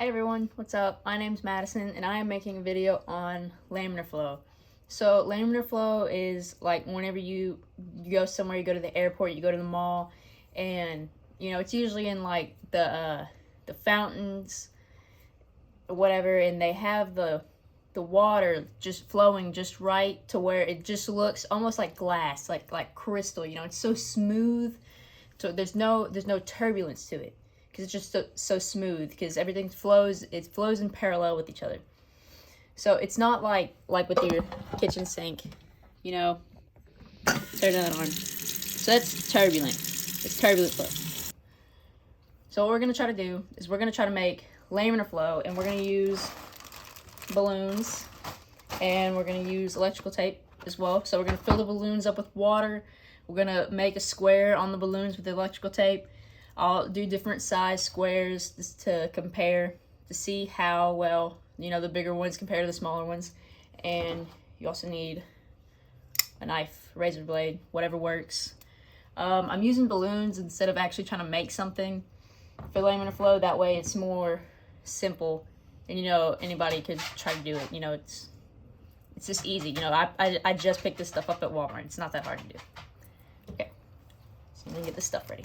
Hey everyone, what's up? My name's Madison and I am making a video on laminar flow. So laminar flow is like whenever you go somewhere, you go to the airport, you go to the mall, and it's usually in like the fountains or whatever, and they have the water just flowing just right to where it just looks almost like glass, like crystal. It's so smooth, so there's no turbulence to it, because it's just so smooth, because everything flows in parallel with each other. So it's not like with your kitchen sink, turn that on. So that's turbulent. It's turbulent flow. So what we're gonna try to do is we're gonna try to make laminar flow, and we're gonna use balloons, and we're gonna use electrical tape as well. So we're gonna fill the balloons up with water. We're gonna make a square on the balloons with the electrical tape. I'll do different size squares just to compare, to see how well, the bigger ones compare to the smaller ones. And you also need a knife, razor blade, whatever works. I'm using balloons instead of actually trying to make something for laminar flow. That way it's more simple, and anybody could try to do it. It's just easy. I just picked this stuff up at Walmart. It's not that hard to do. Okay, so I'm gonna get this stuff ready.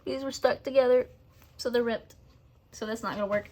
These were stuck together, so they're ripped. So that's not gonna work.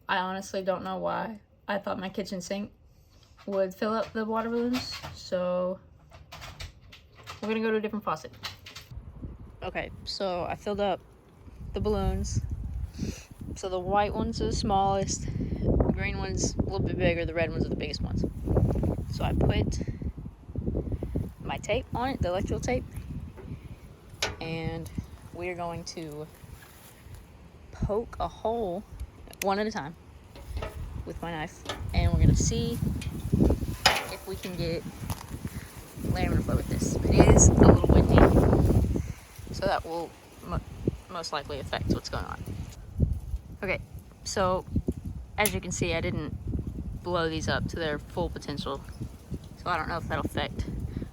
I honestly don't know why I thought my kitchen sink would fill up the water balloons, so we're gonna go to a different faucet. Okay, so I filled up the balloons. So the white ones are the smallest, the green one's a little bit bigger, the red ones are the biggest ones. So I put my tape on it, the electrical tape, and we're going to poke a hole one at a time with my knife, and we're gonna see if we can get laminar flow with this. It is a little windy, so that will most likely affect what's going on. Okay, so as you can see, I didn't blow these up to their full potential, so I don't know if that'll affect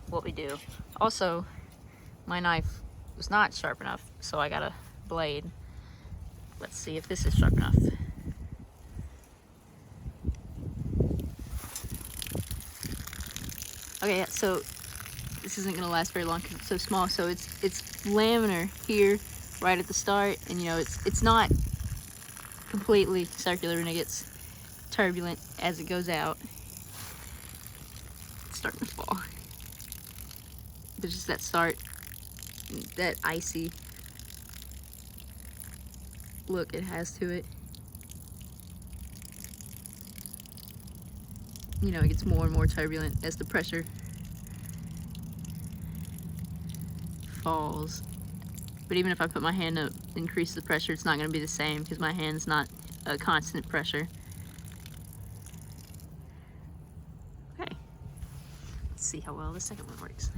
what we do. Also, my knife was not sharp enough, so I got a blade. Let's see if this is sharp enough. Okay, yeah, so this isn't gonna last very long because it's so small. So it's laminar here, right at the start, and it's not completely circular, and it gets turbulent as it goes out. It's starting to fall. There's just that start, that icy look it has to it. It gets more and more turbulent as the pressure falls. But even if I put my hand to increase the pressure, it's not going to be the same, because my hand's not a constant pressure. Okay, let's see how well the second one works.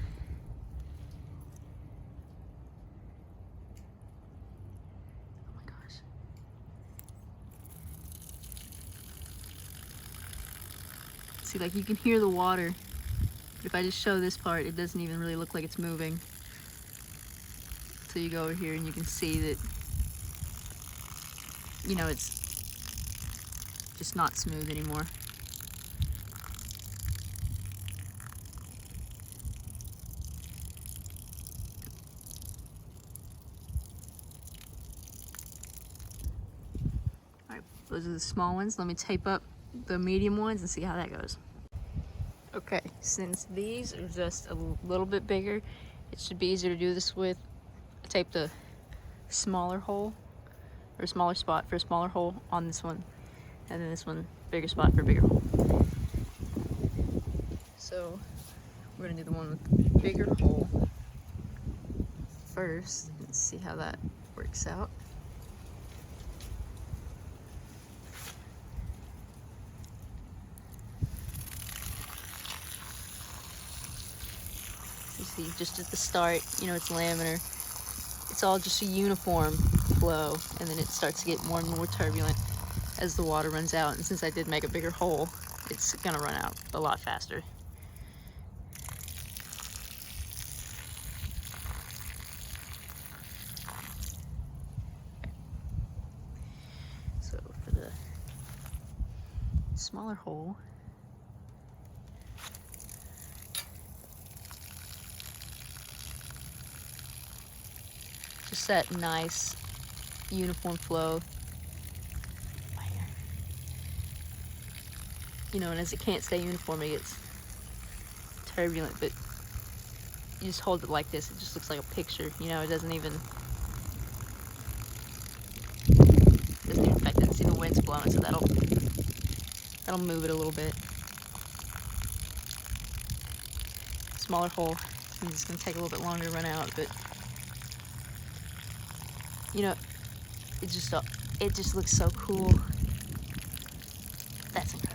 Oh my gosh. See, like, you can hear the water. But if I just show this part, it doesn't even really look like it's moving. So you go over here and you can see that, it's just not smooth anymore. All right, those are the small ones. Let me tape up the medium ones and see how that goes. Okay, since these are just a little bit bigger, it should be easier to do this with. I taped a smaller hole, or a smaller spot for a smaller hole on this one, and then this one, bigger spot for a bigger hole. So we're gonna do the one with the bigger hole first and see how that works out. You see, just at the start, you know, it's laminar. It's all just a uniform flow, and then it starts to get more and more turbulent as the water runs out. And since I did make a bigger hole, it's gonna run out a lot faster. So for the smaller hole, just that nice uniform flow. You know, and as it can't stay uniform, it gets turbulent, but you just hold it like this, it just looks like a picture, you know, it doesn't even affect it. See, the wind's blowing, so that'll move it a little bit. Smaller hole, so it's gonna take a little bit longer to run out, but you know, it just looks so cool. That's incredible.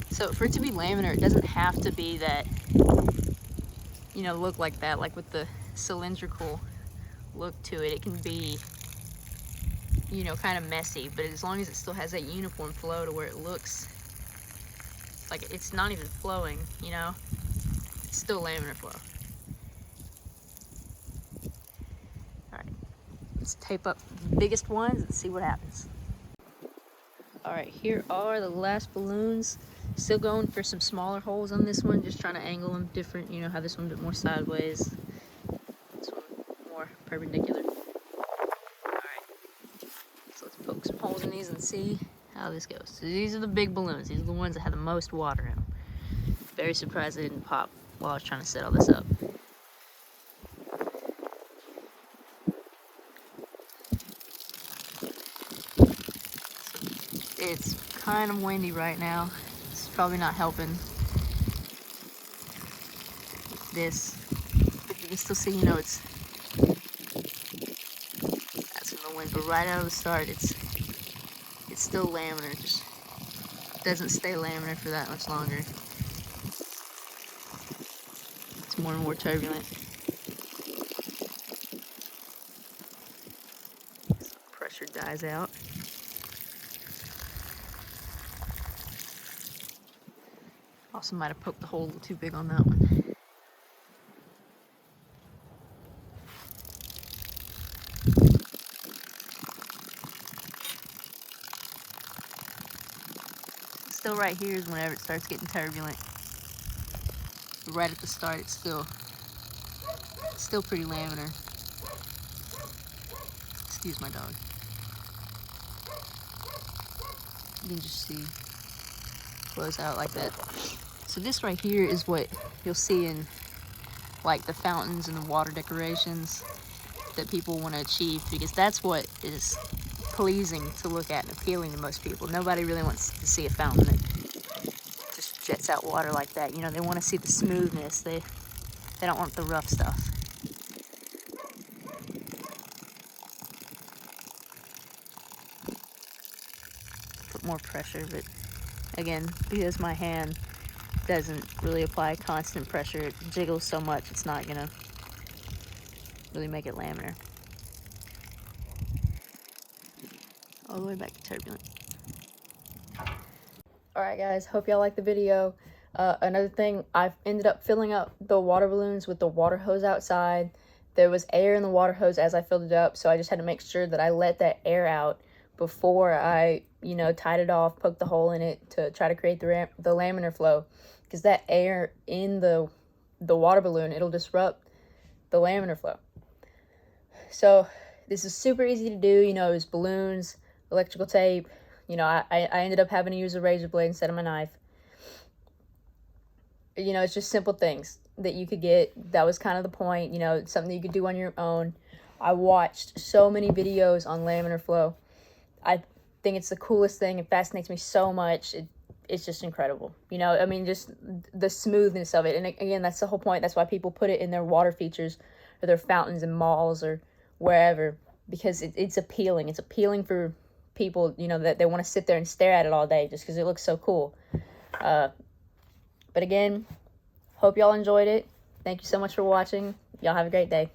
So for it to be laminar, it doesn't have to be that, you know, look like that, like with the cylindrical look to it. It can be, you know, kind of messy, but as long as it still has that uniform flow to where it looks like it's not even flowing, you know, it's still laminar flow. All right, let's tape up the biggest ones and see what happens. All right, here are the last balloons. Still going for some smaller holes on this one, just trying to angle them different, you know, how this one's a bit more sideways, this one more perpendicular. All right, so let's poke some holes in these and see how this goes. So these are the big balloons. These are the ones that have the most water in them. Very surprised they didn't pop while I was trying to set all this up. It's kind of windy right now. It's probably not helping with this, but you can still see, you know, that's in the wind. But right out of the start, it's still laminar. It just doesn't stay laminar for that much longer. It's more and more turbulent. So pressure dies out. Also might have poked the hole a little too big on that one. Still right here is whenever it starts getting turbulent. But right at the start, it's still pretty laminar. Excuse my dog. You can just see flows out like that. So this right here is what you'll see in like the fountains and the water decorations that people want to achieve, because that's what is pleasing to look at and appealing to most people. Nobody really wants to see a fountain that just jets out water like that. You know, they want to see the smoothness. They don't want the rough stuff. Put more pressure, but again, because my hand doesn't really apply constant pressure, it jiggles so much it's not gonna really make it laminar. All the way back to turbulent. Alright guys, hope y'all liked the video. Another thing, I've ended up filling up the water balloons with the water hose outside. There was air in the water hose as I filled it up, so I just had to make sure that I let that air out before I, you know, tied it off, poked the hole in it to try to create the laminar flow. Because that air in the water balloon, it'll disrupt the laminar flow. So this is super easy to do. You know, it's balloons, electrical tape. You know, I ended up having to use a razor blade instead of my knife. You know, it's just simple things that you could get. That was kind of the point. You know, it's something you could do on your own. I watched so many videos on laminar flow. I think it's the coolest thing. It fascinates me so much. it's just incredible. You know, I mean, just the smoothness of it. And again, that's the whole point. That's why people put it in their water features or their fountains in malls or wherever, because it's appealing. It's appealing for people, you know, that they want to sit there and stare at it all day just because it looks so cool. But again, hope y'all enjoyed it. Thank you so much for watching. Y'all have a great day.